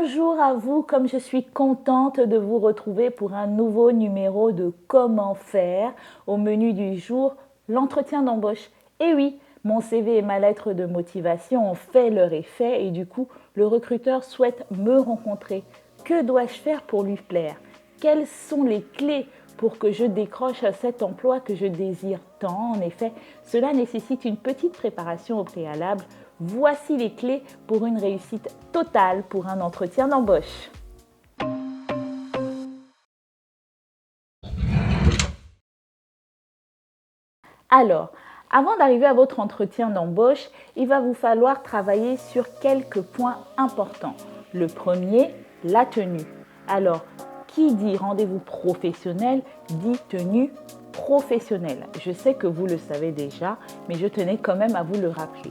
Bonjour à vous, comme je suis contente de vous retrouver pour un nouveau numéro de Comment faire. Au menu du jour, l'entretien d'embauche. Et oui, mon CV et ma lettre de motivation ont fait leur effet et du coup, le recruteur souhaite me rencontrer. Que dois-je faire pour lui plaire? Quelles sont les clés pour que je décroche cet emploi que je désire tant? En effet, cela nécessite une petite préparation au préalable. Voici les clés pour une réussite totale pour un entretien d'embauche. Alors, avant d'arriver à votre entretien d'embauche, il va vous falloir travailler sur quelques points importants. Le premier, la tenue. Alors, qui dit rendez-vous professionnel dit tenue professionnelle. Je sais que vous le savez déjà, mais je tenais quand même à vous le rappeler.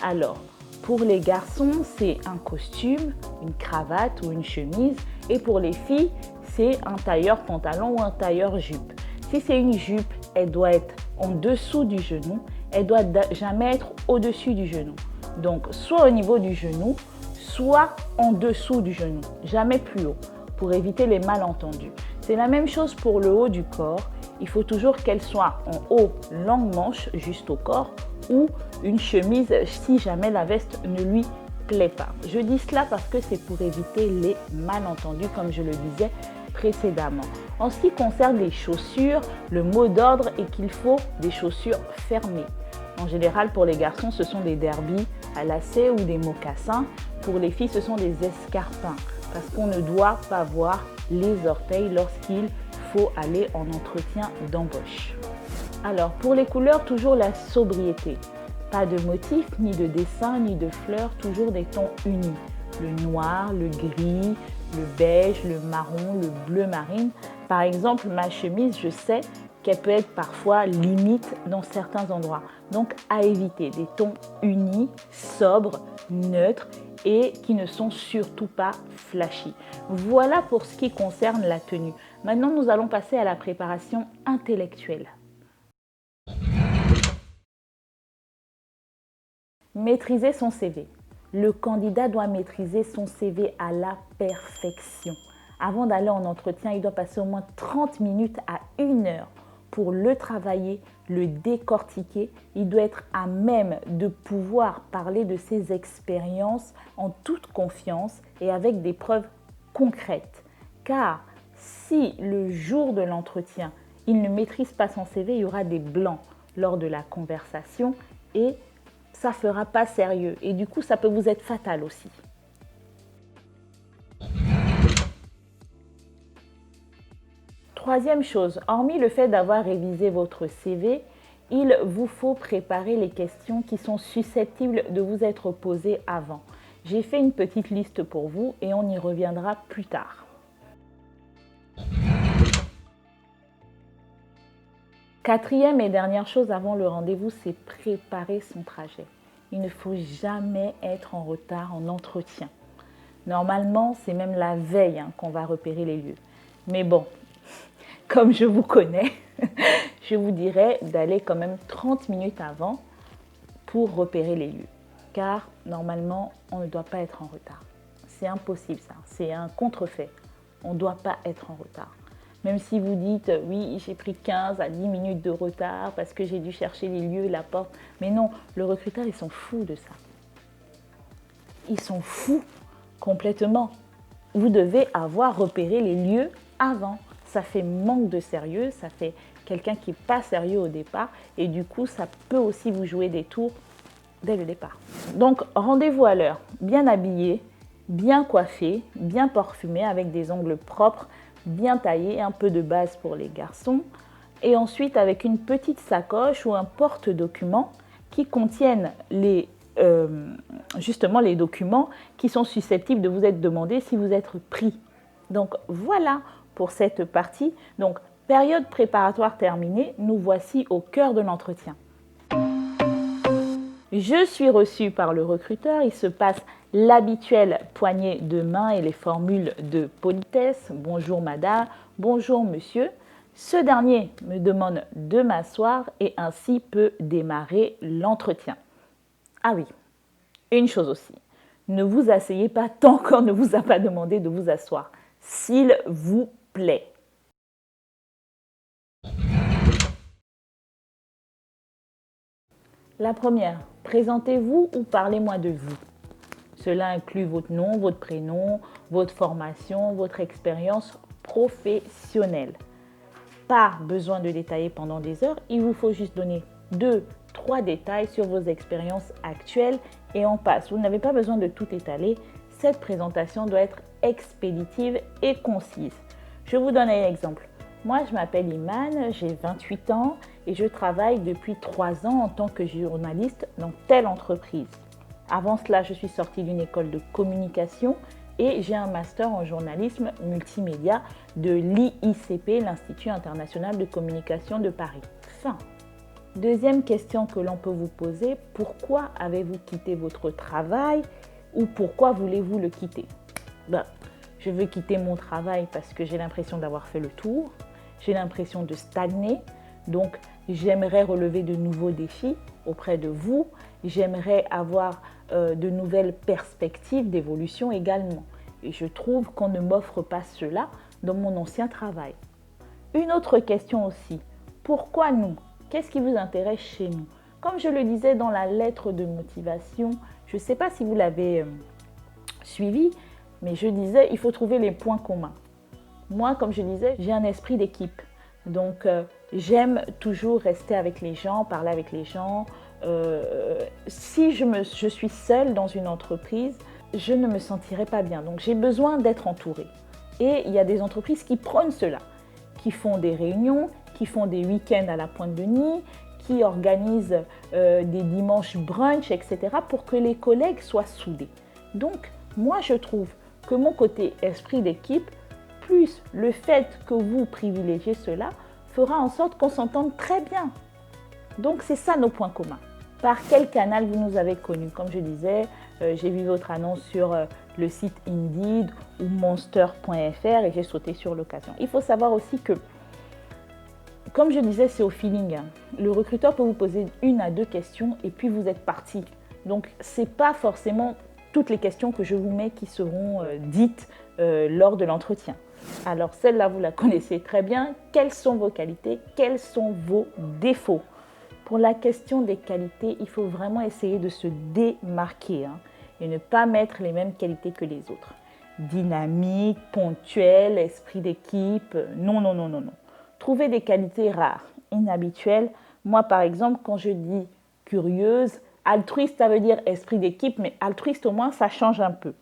Alors, pour les garçons, c'est un costume, une cravate ou une chemise. Et pour les filles, c'est un tailleur pantalon ou un tailleur jupe. Si c'est une jupe, elle doit être en dessous du genou. Elle doit jamais être au-dessus du genou. Donc, soit au niveau du genou, soit en dessous du genou. Jamais plus haut, pour éviter les malentendus. C'est la même chose pour le haut du corps. Il faut toujours qu'elle soit en haut, longue manche, juste au corps, ou une chemise si jamais la veste ne lui plaît pas. Je dis cela parce que c'est pour éviter les malentendus, comme je le disais précédemment. En ce qui concerne les chaussures, le mot d'ordre est qu'il faut des chaussures fermées. En général, pour les garçons, ce sont des derbies à lacets ou des mocassins. Pour les filles, ce sont des escarpins parce qu'on ne doit pas voir les orteils lorsqu'il faut aller en entretien d'embauche. Alors, pour les couleurs, toujours la sobriété. Pas de motifs, ni de dessins, ni de fleurs, toujours des tons unis. Le noir, le gris, le beige, le marron, le bleu marine. Par exemple, ma chemise, je sais qu'elle peut être parfois limite dans certains endroits. Donc, à éviter des tons unis, sobres, neutres et qui ne sont surtout pas flashy. Voilà pour ce qui concerne la tenue. Maintenant, nous allons passer à la préparation intellectuelle. Maîtriser son CV. Le candidat doit maîtriser son CV à la perfection. Avant d'aller en entretien, il doit passer au moins 30 minutes à 1 heure pour le travailler, le décortiquer. Il doit être à même de pouvoir parler de ses expériences en toute confiance et avec des preuves concrètes. Car si le jour de l'entretien, il ne maîtrise pas son CV, il y aura des blancs lors de la conversation et ça ne fera pas sérieux. Et du coup, ça peut vous être fatal aussi. Troisième chose, hormis le fait d'avoir révisé votre CV, il vous faut préparer les questions qui sont susceptibles de vous être posées avant. J'ai fait une petite liste pour vous et on y reviendra plus tard. Quatrième et dernière chose avant le rendez-vous, c'est préparer son trajet. Il ne faut jamais être en retard en entretien. Normalement, c'est même la veille qu'on va repérer les lieux. Mais bon, comme je vous connais, je vous dirais d'aller quand même 30 minutes avant pour repérer les lieux. Car normalement, on ne doit pas être en retard. C'est impossible ça, c'est un contrefait. On ne doit pas être en retard. Même si vous dites, oui, j'ai pris 15 à 10 minutes de retard parce que j'ai dû chercher les lieux, la porte. Mais non, le recruteur, ils sont fous de ça. Ils sont fous complètement. Vous devez avoir repéré les lieux avant. Ça fait manque de sérieux, ça fait quelqu'un qui n'est pas sérieux au départ. Et du coup, ça peut aussi vous jouer des tours dès le départ. Donc, rendez-vous à l'heure, bien habillé, bien coiffé, bien parfumé, avec des ongles propres, bien taillés, un peu de base pour les garçons. Et ensuite, avec une petite sacoche ou un porte-documents qui contiennent justement les documents qui sont susceptibles de vous être demandés si vous êtes pris. Donc, voilà pour cette partie. Donc, période préparatoire terminée, nous voici au cœur de l'entretien. Je suis reçue par le recruteur, il se passe l'habituelle poignée de main et les formules de politesse. Bonjour madame, bonjour monsieur. Ce dernier me demande de m'asseoir et ainsi peut démarrer l'entretien. Ah oui, une chose aussi, Ne vous asseyez pas tant qu'on ne vous a pas demandé de vous asseoir. S'il vous plaît. La première, présentez-vous ou parlez-moi de vous. Cela inclut votre nom, votre prénom, votre formation, votre expérience professionnelle. Pas besoin de détailler pendant des heures, il vous faut juste donner 2-3 détails sur vos expériences actuelles et on passe. Vous n'avez pas besoin de tout étaler. Cette présentation doit être expéditive et concise. Je vous donne un exemple. Moi, je m'appelle Imane, j'ai 28 ans et je travaille depuis 3 ans en tant que journaliste dans telle entreprise. Avant cela, je suis sortie d'une école de communication et j'ai un master en journalisme multimédia de l'IICP, l'Institut international de communication de Paris. Fin. Deuxième question que l'on peut vous poser, pourquoi avez-vous quitté votre travail ou pourquoi voulez-vous le quitter? Je veux quitter mon travail parce que j'ai l'impression d'avoir fait le tour, j'ai l'impression de stagner, donc j'aimerais relever de nouveaux défis auprès de vous, j'aimerais avoir de nouvelles perspectives d'évolution également. Et je trouve qu'on ne m'offre pas cela dans mon ancien travail. Une autre question aussi, pourquoi nous? Qu'est-ce qui vous intéresse chez nous? Comme je le disais dans la lettre de motivation, je ne sais pas si vous l'avez suivi, mais je disais il faut trouver les points communs. Moi, comme je disais, j'ai un esprit d'équipe. Donc, j'aime toujours rester avec les gens, parler avec les gens. Si je suis seule dans une entreprise, je ne me sentirai pas bien. Donc, j'ai besoin d'être entourée. Et il y a des entreprises qui prônent cela, qui font des réunions, qui font des week-ends à la Pointe de Nid, qui organisent des dimanches brunch, etc. pour que les collègues soient soudés. Donc, moi, je trouve que mon côté esprit d'équipe, plus le fait que vous privilégiez cela, fera en sorte qu'on s'entende très bien. Donc, c'est ça nos points communs. Par quel canal vous nous avez connus? Comme je disais, j'ai vu votre annonce sur le site Indeed ou monster.fr et j'ai sauté sur l'occasion. Il faut savoir aussi que, comme je disais, c'est au feeling. Le recruteur peut vous poser 1 à 2 questions et puis vous êtes parti. Donc, ce n'est pas forcément toutes les questions que je vous mets qui seront dites lors de l'entretien. Alors, celle-là, vous la connaissez très bien. Quelles sont vos qualités? Quels sont vos défauts? Pour la question des qualités, il faut vraiment essayer de se démarquer et ne pas mettre les mêmes qualités que les autres. Dynamique, ponctuel, esprit d'équipe, non, non, non, non, non. Trouvez des qualités rares, inhabituelles. Moi, par exemple, quand je dis curieuse, altruiste, ça veut dire esprit d'équipe, mais altruiste, au moins, ça change un peu.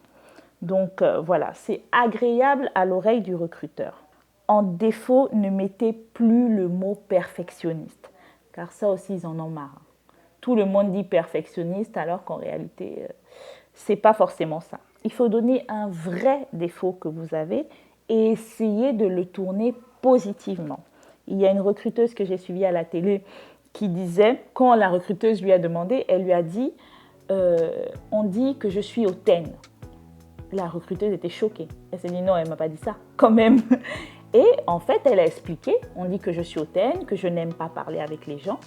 Donc, voilà, c'est agréable à l'oreille du recruteur. En défaut, ne mettez plus le mot perfectionniste, car ça aussi, ils en ont marre. Tout le monde dit perfectionniste, alors qu'en réalité, ce n'est pas forcément ça. Il faut donner un vrai défaut que vous avez et essayer de le tourner positivement. Il y a une recruteuse que j'ai suivie à la télé qui disait, quand la recruteuse lui a demandé, elle lui a dit on dit que je suis hautaine. La recruteuse était choquée. Elle s'est dit non, elle ne m'a pas dit ça, quand même. Et en fait, elle a expliqué, on dit que je suis hautaine, que je n'aime pas parler avec les gens.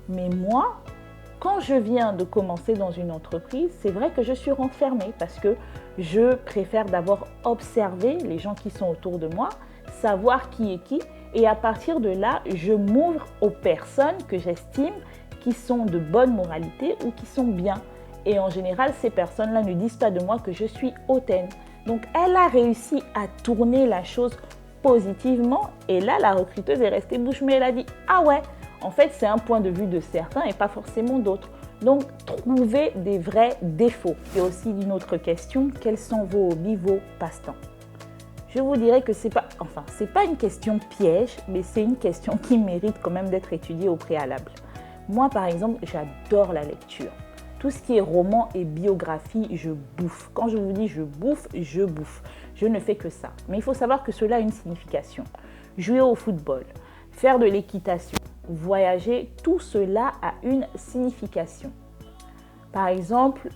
Mais moi, quand je viens de commencer dans une entreprise, c'est vrai que je suis renfermée parce que je préfère d'abord observer les gens qui sont autour de moi, savoir qui est qui. Et à partir de là, je m'ouvre aux personnes que j'estime qui sont de bonne moralité ou qui sont bien. Et en général, ces personnes-là ne disent pas de moi que je suis hautaine. Donc, elle a réussi à tourner la chose positivement. Et là, la recruteuse est restée bouche bée. Elle a dit « Ah ouais, en fait, c'est un point de vue de certains et pas forcément d'autres. » Donc, trouvez des vrais défauts. Et aussi une autre question, quels sont vos hobbies, vos passe-temps? Je vous dirais que c'est pas une question piège, mais c'est une question qui mérite quand même d'être étudiée au préalable. Moi, par exemple, j'adore la lecture. Tout ce qui est roman et biographie, je bouffe. Quand je vous dis je bouffe, je bouffe. Je ne fais que ça. Mais il faut savoir que cela a une signification. Jouer au football, faire de l'équitation, voyager, tout cela a une signification. Par exemple,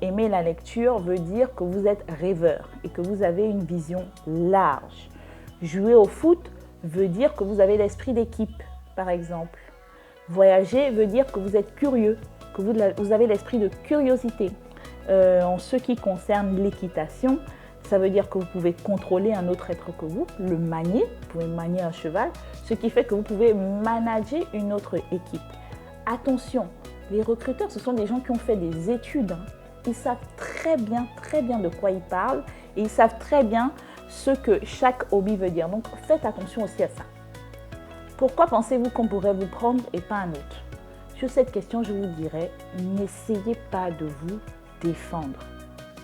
aimer la lecture veut dire que vous êtes rêveur et que vous avez une vision large. Jouer au foot veut dire que vous avez l'esprit d'équipe, par exemple. Voyager veut dire que vous êtes curieux, que vous avez l'esprit de curiosité. En ce qui concerne l'équitation, ça veut dire que vous pouvez contrôler un autre être que vous, le manier, vous pouvez manier un cheval, ce qui fait que vous pouvez manager une autre équipe. Attention, les recruteurs, ce sont des gens qui ont fait des études. Ils savent très bien de quoi ils parlent et ils savent très bien ce que chaque hobby veut dire. Donc, faites attention aussi à ça. Pourquoi pensez-vous qu'on pourrait vous prendre et pas un autre? Sur cette question, je vous dirais, n'essayez pas de vous défendre.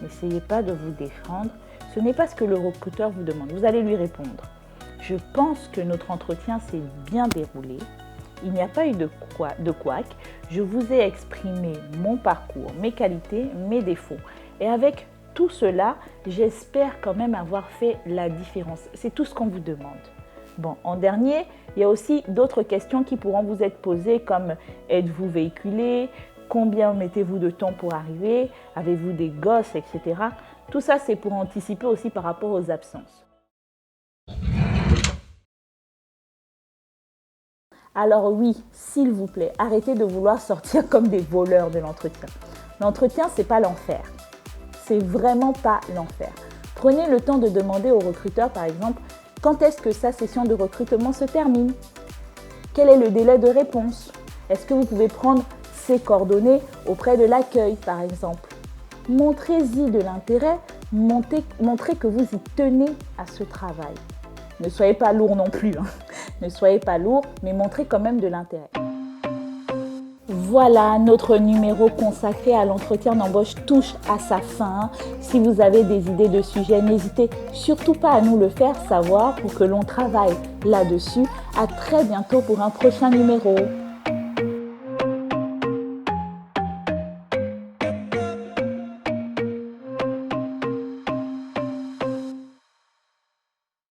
N'essayez pas de vous défendre. Ce n'est pas ce que le recruteur vous demande. Vous allez lui répondre. Je pense que notre entretien s'est bien déroulé. Il n'y a pas eu de couac. Je vous ai exprimé mon parcours, mes qualités, mes défauts. Et avec tout cela, j'espère quand même avoir fait la différence. C'est tout ce qu'on vous demande. Bon, en dernier, il y a aussi d'autres questions qui pourront vous être posées comme êtes-vous véhiculé? Combien mettez-vous de temps pour arriver? Avez-vous des gosses, etc. Tout ça, c'est pour anticiper aussi par rapport aux absences. Alors oui, s'il vous plaît, arrêtez de vouloir sortir comme des voleurs de l'entretien. L'entretien, c'est pas l'enfer. C'est vraiment pas l'enfer. Prenez le temps de demander au recruteur, par exemple, quand est-ce que sa session de recrutement se termine? Quel est le délai de réponse? Est-ce que vous pouvez prendre ses coordonnées auprès de l'accueil, par exemple? Montrez-y de l'intérêt, montrez que vous y tenez à ce travail. Ne soyez pas lourd non plus, hein. Ne soyez pas lourd, mais montrez quand même de l'intérêt. Voilà, notre numéro consacré à l'entretien d'embauche touche à sa fin. Si vous avez des idées de sujets, n'hésitez surtout pas à nous le faire savoir pour que l'on travaille là-dessus. À très bientôt pour un prochain numéro.